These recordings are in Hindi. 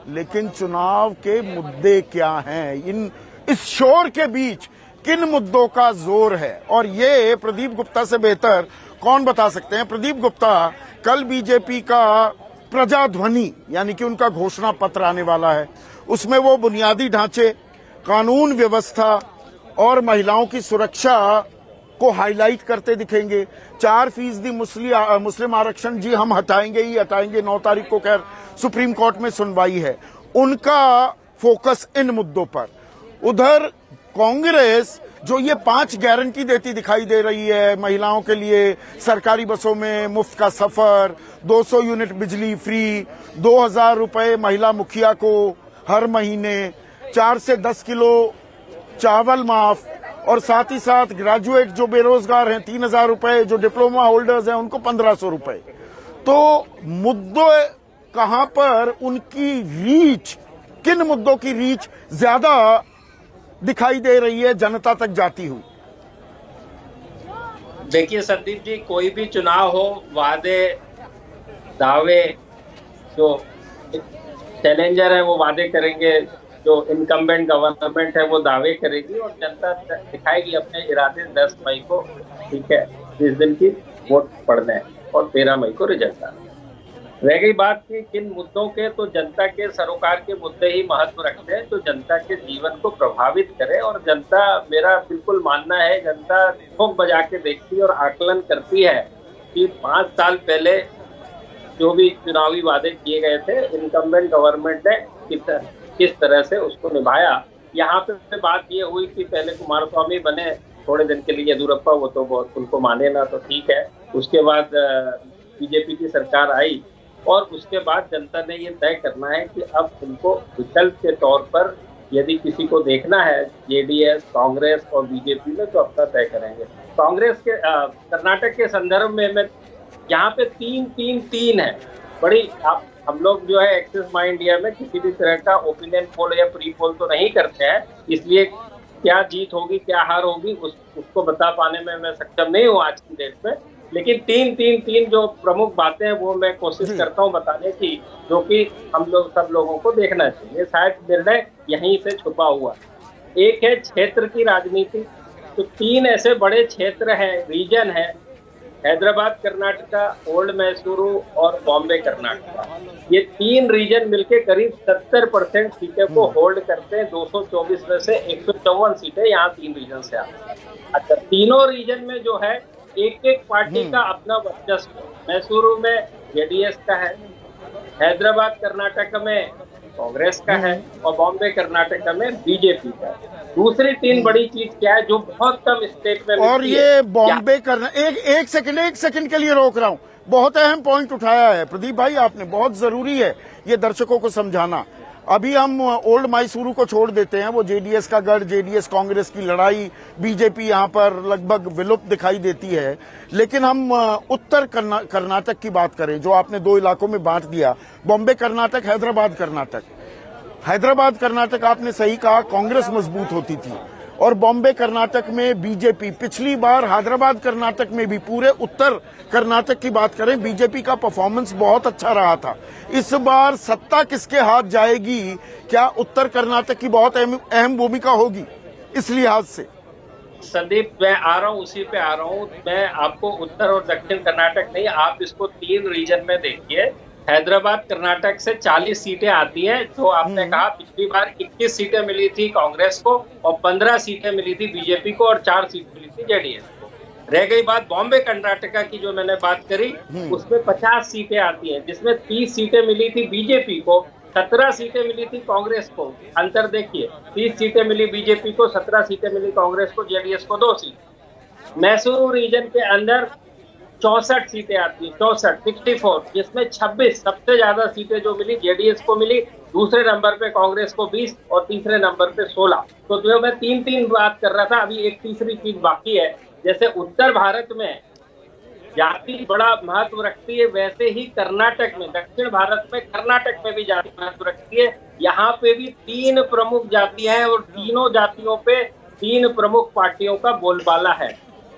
लेकिन चुनाव के मुद्दे क्या हैं, इस शोर के बीच किन मुद्दों का जोर है, और ये प्रदीप गुप्ता से बेहतर कौन बता सकते हैं। प्रदीप गुप्ता, कल बीजेपी का प्रजाध्वनि यानी कि उनका घोषणा पत्र आने वाला है, उसमें वो बुनियादी ढांचे, कानून व्यवस्था और महिलाओं की सुरक्षा को हाईलाइट करते दिखेंगे। 4% मुस्लिम आरक्षण जी हम हटाएंगे ही हटाएंगे, 9 तारीख को खैर सुप्रीम कोर्ट में सुनवाई है, उनका फोकस इन मुद्दों पर। उधर कांग्रेस जो ये 5 गारंटी देती दिखाई दे रही है, महिलाओं के लिए सरकारी बसों में मुफ्त का सफर, 200 यूनिट बिजली फ्री, 2000 रुपए महिला मुखिया को हर महीने, 4 से 10 किलो चावल माफ, और साथ ही साथ ग्रेजुएट जो बेरोजगार हैं 3000 रुपए, जो डिप्लोमा होल्डर्स हैं उनको 1500 रुपए। तो मुद्दे कहां पर, उनकी रीच, किन मुद्दों की रीच ज्यादा दिखाई दे रही है जनता तक जाती हुई? देखिए संदीप जी, कोई भी चुनाव हो, वादे दावे, जो चैलेंजर है वो वादे करेंगे, जो इनकम्बेंट गवर्नमेंट है वो दावे करेगी, और जनता दिखाएगी अपने इरादे 10 मई को। ठीक है, 20 दिन की वोट पड़ना है और 13 मई को रिजल्ट आना। रह गई बात कि किन मुद्दों के, तो जनता के सरोकार के मुद्दे ही महत्व रखते हैं, तो जनता के जीवन को प्रभावित करे। और जनता, मेरा बिल्कुल मानना है, जनता ठोक बजा के देखती और आकलन करती है कि 5 साल पहले जो भी चुनावी वादे किए गए थे, इनकम्बेंट गवर्नमेंट ने किस तरह से उसको निभाया। यहाँ पे बात ये हुई कि पहले कुमारस्वामी बने थोड़े दिन के लिए, येदियुरप्पा, वो तो बहुत उनको माने ना, तो ठीक है। उसके बाद बीजेपी की सरकार आई, और उसके बाद जनता ने ये तय करना है कि अब उनको विकल्प के तौर पर यदि किसी को देखना है जेडीएस, कांग्रेस और बीजेपी में, तो अपना तय करेंगे। कांग्रेस के कर्नाटक के संदर्भ में मैं यहाँ पे 3-3-3 है बड़ी। आप हम लोग जो है एक्सिस माई इंडिया में किसी भी तरह का ओपिनियन पोल या प्री पोल तो नहीं करते हैं, इसलिए क्या जीत होगी क्या हार होगी उसको बता पाने में मैं सक्षम नहीं हूँ आज की डेट में। लेकिन 3-3-3 जो प्रमुख बातें हैं वो मैं कोशिश करता हूँ बताने की, जो कि हम लोग सब लोगों को देखना चाहिए। शायद निर्णय यहीं से छुपा हुआ। एक है क्षेत्र की राजनीति, तो 3 ऐसे बड़े क्षेत्र हैं, रीजन है, हैदराबाद कर्नाटका, ओल्ड मैसूरू और बॉम्बे कर्नाटका। ये 3 रीजन मिलके करीब 70% सीटें को होल्ड करते हैं। 224 में से 154 सीटें यहाँ 3 रीजन से आती हैं। अच्छा, तीनों रीजन में जो है एक पार्टी का अपना वर्चस्व। मैसूरू में जेडीएस का है, हैदराबाद कर्नाटक में कांग्रेस का है, और बॉम्बे कर्नाटक में बीजेपी का है। दूसरी 3 बड़ी चीज क्या है जो बहुत कम स्टेट में, और ये बॉम्बे करना, एक सेकंड के लिए रोक रहा हूं, बहुत अहम पॉइंट उठाया है प्रदीप भाई आपने, बहुत जरूरी है ये दर्शकों को समझाना। अभी हम ओल्ड मैसूरू को छोड़ देते हैं, वो जेडीएस का गढ़, जेडीएस कांग्रेस की लड़ाई, बीजेपी यहां पर लगभग विलुप्त दिखाई देती है। लेकिन हम उत्तर कर्नाटक की बात करें, जो आपने 2 इलाकों में बांट दिया, बॉम्बे कर्नाटक, हैदराबाद कर्नाटक। हैदराबाद कर्नाटक आपने सही कहा, कांग्रेस मजबूत होती थी, और बॉम्बे कर्नाटक में बीजेपी। पिछली बार हैदराबाद कर्नाटक में भी, पूरे उत्तर कर्नाटक की बात करें, बीजेपी का परफॉर्मेंस बहुत अच्छा रहा था। इस बार सत्ता किसके हाथ जाएगी? क्या उत्तर कर्नाटक की बहुत अहम भूमिका होगी इस लिहाज से? संदीप, मैं आ रहा हूँ, उसी पे आ रहा हूँ। मैं आपको उत्तर और दक्षिण कर्नाटक नहीं, आप इसको 3 रीजन में देखिए। हैदराबाद कर्नाटक से 40 सीटें आती हैं, जो आपने कहा पिछली बार 21 सीटें मिली थी कांग्रेस को, और 15 सीटें मिली थी बीजेपी को, और 4 सीट मिली थी जेडीएस को। रह गई बात बॉम्बे कर्नाटका की, जो मैंने बात करी, उसमें 50 सीटें आती हैं, जिसमें 30 सीटें मिली थी बीजेपी को, 17 सीटें मिली थी कांग्रेस को। अंतर देखिए, 30 सीटें मिली बीजेपी को, 17 सीटें मिली कांग्रेस को, जेडीएस को 2 सीट। मैसूरू रीजन के अंदर 64 सीटें आती हैं, 64, जिसमें 26 सबसे ज्यादा सीटें जो मिली जेडीएस को मिली, दूसरे नंबर पे कांग्रेस को 20 और तीसरे नंबर पे 16। तो जो मैं 3-3 बात कर रहा था, अभी एक तीसरी चीज बाकी है। जैसे उत्तर भारत में जाति बड़ा महत्व रखती है, वैसे ही कर्नाटक में, दक्षिण भारत में कर्नाटक में भी जाति महत्व रखती है। यहाँ पे भी 3 प्रमुख जातियां हैं, और तीनों जातियों पे 3 प्रमुख पार्टियों का बोलबाला है।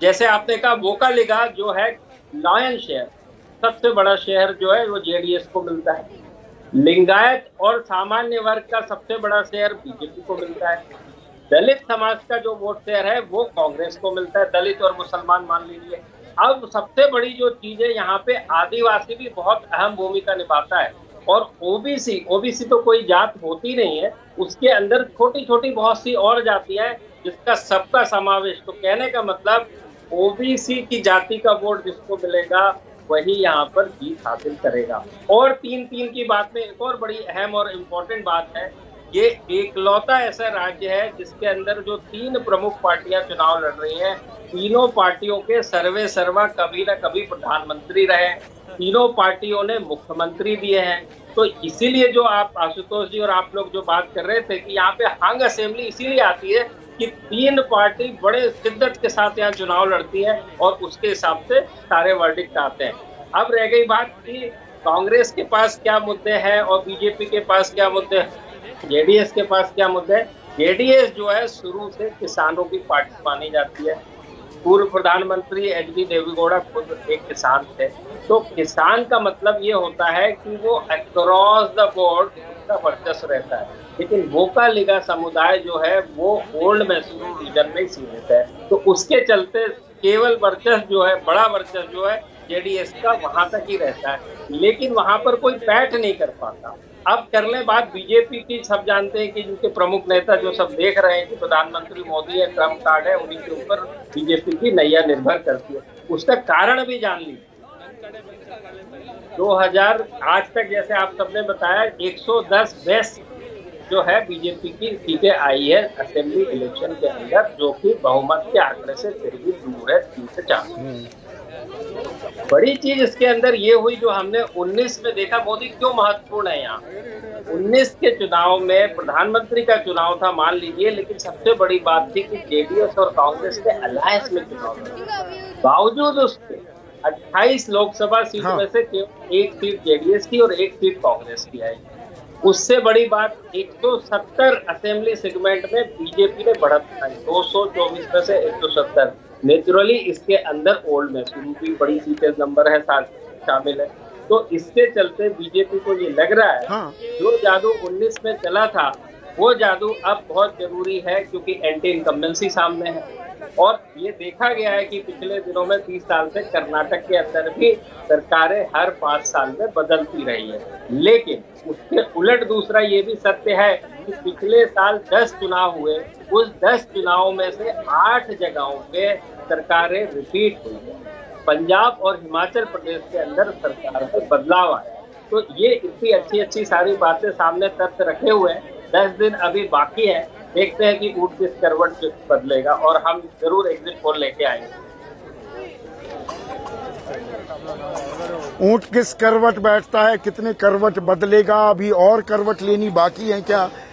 जैसे आपने कहा वोकालिगा जो है लॉयन शेयर, सबसे बड़ा शेयर जो है वो जेडीएस को मिलता है। लिंगायत और सामान्य वर्ग का सबसे बड़ा शेयर बीजेपी को मिलता है। दलित समाज का जो वोट शेयर है वो कांग्रेस को मिलता है, दलित और मुसलमान मान लीजिए। अब सबसे बड़ी जो चीज है यहाँ पे, आदिवासी भी बहुत अहम भूमिका निभाता है। और ओबीसी, ओबीसी तो कोई जात होती नहीं है, उसके अंदर छोटी छोटी बहुत सी और जातियां हैं जिसका सबका समावेश। तो कहने का मतलब, ओबीसी की जाति का वोट जिसको मिलेगा वही यहाँ पर जीत हासिल करेगा। और 3-3 की बात में एक और बड़ी अहम और इम्पोर्टेंट बात है, ये एकलौता ऐसा राज्य है जिसके अंदर जो 3 प्रमुख पार्टियां चुनाव लड़ रही हैं, तीनों पार्टियों के सर्वे सर्वा कभी ना कभी प्रधानमंत्री रहे, तीनों पार्टियों ने मुख्यमंत्री दिए हैं। तो इसीलिए जो आप आशुतोष जी और आप लोग जो बात कर रहे थे कि यहाँ पे हंग असेंबली इसीलिए आती है कि 3 पार्टी बड़े शिद्दत के साथ यहाँ चुनाव लड़ती है और उसके हिसाब से सारे वर्डिक्ट आते हैं। अब रह गई बात कि कांग्रेस के पास क्या मुद्दे हैं और बीजेपी के पास क्या मुद्दे हैं, जेडीएस के पास क्या मुद्दे हैं। जेडीएस जो है शुरू से किसानों की पार्टी मानी जाती है। पूर्व प्रधानमंत्री एच.डी. देवेगौड़ा खुद एक किसान थे। तो किसान का मतलब ये होता है कि वो अक्रॉस द बोर्ड का वर्चस्व रहता है। लेकिन वोकालिगा समुदाय जो है वो ओल्ड मैसूर रीजन में सीमित है। तो उसके चलते केवल वर्चस्व जो है, बड़ा वर्चस्व जो है जेडीएस का, वहां तक ही रहता है, लेकिन वहां पर कोई बैठ नहीं कर पाता। अब कर ले बात बीजेपी की, सब जानते हैं कि जिनके प्रमुख नेता जो सब देख रहे हैं कि प्रधानमंत्री मोदी है, ट्रम्प कार्ड है, उन्हीं के ऊपर बीजेपी की नैया निर्भर करती है। उसका कारण भी जान लीजिए। 2000 आज तक जैसे आप सबने बताया 110 बेस्ट जो है बीजेपी की सीटें आई है असेंबली इलेक्शन के अंदर, जो कि बहुमत के आंकड़े से फिर भी दूर है 3 से 4। बड़ी चीज इसके अंदर ये हुई जो हमने 19 में देखा। मोदी क्यों महत्वपूर्ण है यहाँ? 19 के चुनाव में प्रधानमंत्री का चुनाव था मान लीजिए, लेकिन सबसे बड़ी बात थी कि जेडीएस और कांग्रेस ने अलायंस में चुनाव लड़ा। बावजूद उसके 28 लोकसभा सीट में से केवल 1 सीट जेडीएस की और 1 सीट कांग्रेस की आई। उससे बड़ी बात, 170 असेंबली सेगमेंट में बीजेपी ने बढ़त बनाई, 224 में से 170। नेचुरली इसके अंदर ओल्ड मैसूर की बड़ी सीटें नंबर है शामिल है। तो इसके चलते बीजेपी को ये लग रहा है जो जादू 19 में चला था वो जादू अब बहुत जरूरी है, क्योंकि एंटी इनकम्बेंसी सामने है। और ये देखा गया है कि पिछले दिनों में 30 साल से कर्नाटक के अंदर भी सरकारें हर 5 साल में बदलती रही है। लेकिन उसके उलट दूसरा ये भी सत्य है कि पिछले साल 10 चुनाव हुए, उस 10 चुनावों में से 8 जगहों पे सरकारें रिपीट हुई है। पंजाब और हिमाचल प्रदेश के अंदर सरकार में बदलाव आया। तो ये इतनी अच्छी सारी बातें सामने तथ्य रखे हुए हैं। 10 दिन अभी बाकी है, देखते हैं कि ऊँट किस करवट बदलेगा, और हम जरूर एग्जिट पोल लेके आएंगे। ऊंट किस करवट बैठता है, कितने करवट बदलेगा, अभी और करवट लेनी बाकी है क्या,